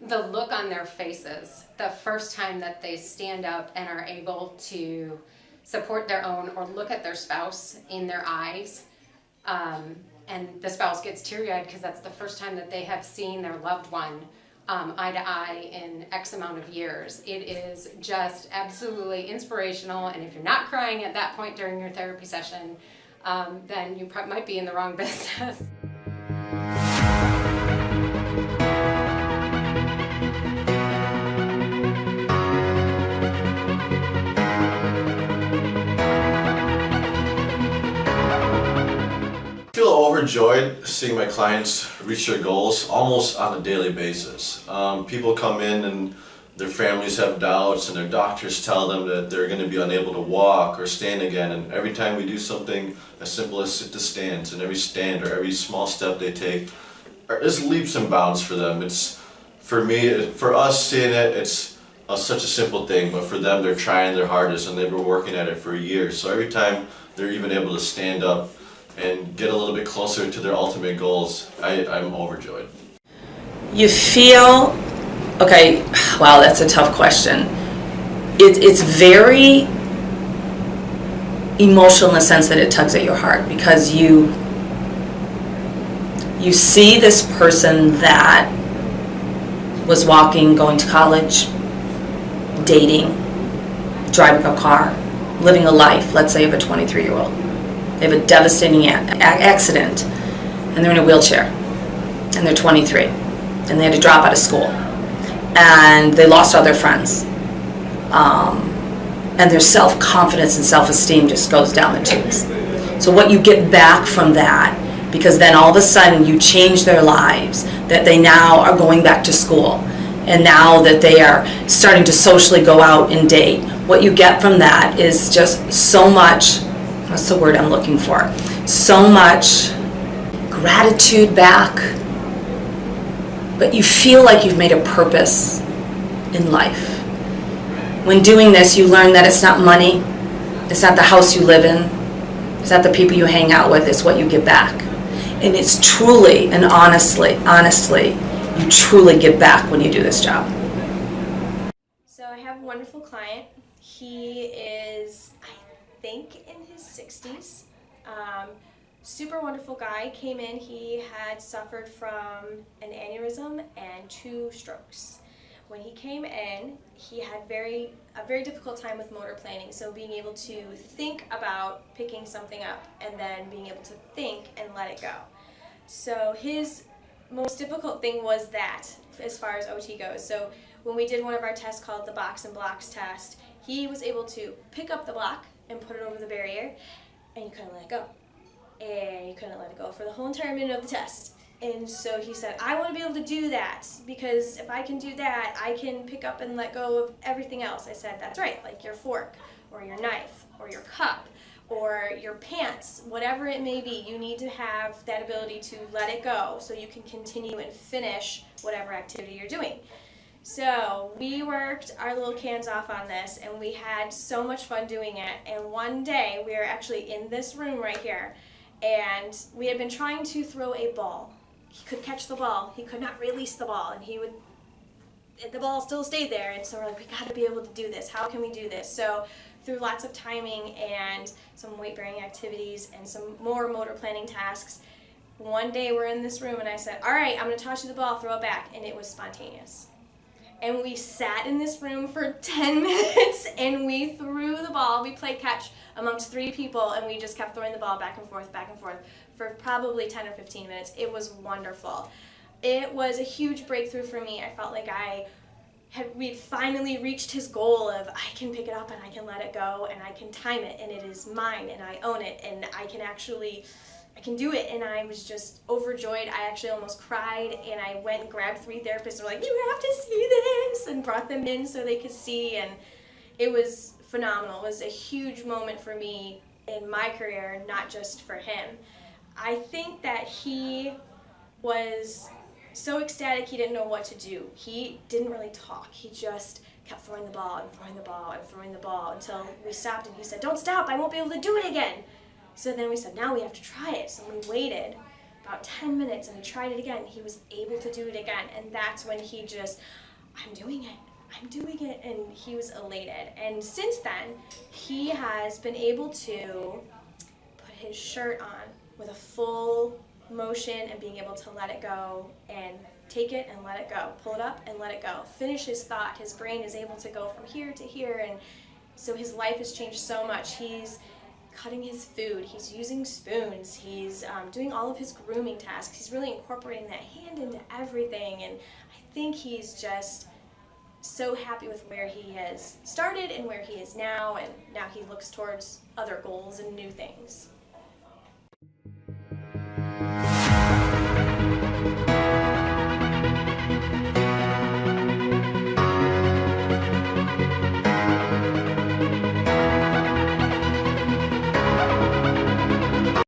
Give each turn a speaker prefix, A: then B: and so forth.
A: the look on their faces the first time that they stand up and are able to support their own or look at their spouse in their eyes, and the spouse gets teary-eyed because that's the first time that they have seen their loved one eye to eye in X amount of years. It is just absolutely inspirational, and if you're not crying at that point during your therapy session, then you might be in the wrong business.
B: I feel overjoyed seeing my clients reach their goals almost on a daily basis. People come in and their families have doubts and their doctors tell them that they're going to be unable to walk or stand again, and every time we do something as simple as sit to stands, and every stand or every small step they take are just leaps and bounds for them. It's, for me, for us seeing it, it's such a simple thing, but for them they're trying their hardest and they've been working at it for years. So every time they're even able to stand up and get a little bit closer to their ultimate goals, I'm overjoyed.
C: You feel, okay, wow, that's a tough question. It's very emotional in the sense that it tugs at your heart, because you see this person that was walking, going to college, dating, driving a car, living a life, let's say, of a 23-year-old. They have a devastating accident, and they're in a wheelchair, and they're 23, and they had to drop out of school, and they lost all their friends, and their self-confidence and self-esteem just goes down the tubes. So what you get back from that, because then all of a sudden you change their lives, that they now are going back to school, and now that they are starting to socially go out and date, what you get from that is just so much, what's the word I'm looking for? So much gratitude back, but you feel like you've made a purpose in life. When doing this, you learn that it's not money, it's not the house you live in, it's not the people you hang out with, it's what you give back. And it's truly and honestly, you truly give back when you do this job.
D: So I have a wonderful client. He is, I think, in his 60s. Super wonderful guy. Came in, he had suffered from an aneurysm and 2 strokes. When he came in, he had a very difficult time with motor planning, so being able to think about picking something up and then being able to think and let it go. So his most difficult thing was that, as far as OT goes. So when we did one of our tests called the box and blocks test, he was able to pick up the block and put it over the barrier, and you couldn't let it go. And you couldn't let it go for the whole entire minute of the test. And so he said, I want to be able to do that, because if I can do that, I can pick up and let go of everything else. I said, that's right, like your fork, or your knife, or your cup, or your pants, whatever it may be, you need to have that ability to let it go so you can continue and finish whatever activity you're doing. So we worked our little cans off on this, and we had so much fun doing it. And one day, we were actually in this room right here, and we had been trying to throw a ball. He could catch the ball, he could not release the ball, and the ball still stayed there. And so we're like, we got to be able to do this. How can we do this? So through lots of timing and some weight-bearing activities and some more motor planning tasks, one day we're in this room and I said, all right, I'm going to toss you the ball, throw it back, and it was spontaneous. And we sat in this room for 10 minutes and we threw the ball. We played catch amongst 3 people, and we just kept throwing the ball back and forth for probably 10 or 15 minutes. It was wonderful. It was a huge breakthrough for me. I felt like we'd finally reached his goal of, I can pick it up and I can let it go and I can time it and it is mine and I own it and I can do it. And I was just overjoyed. I actually almost cried, and I went and grabbed 3 therapists and were like, you have to see this, and brought them in so they could see, and it was phenomenal. It was a huge moment for me in my career, not just for him. I think that he was so ecstatic he didn't know what to do. He didn't really talk. He just kept throwing the ball and throwing the ball and throwing the ball until we stopped, and he said, don't stop, I won't be able to do it again. So then we said, now we have to try it. So we waited about 10 minutes and he tried it again. He was able to do it again. And that's when he just, I'm doing it. And he was elated. And since then, he has been able to put his shirt on with a full motion and being able to let it go and take it and let it go, pull it up and let it go, finish his thought. His brain is able to go from here to here, and so his life has changed so much. He's cutting his food, he's using spoons, he's doing all of his grooming tasks. He's really incorporating that hand into everything, and I think he's just so happy with where he has started and where he is now, and now he looks towards other goals and new things.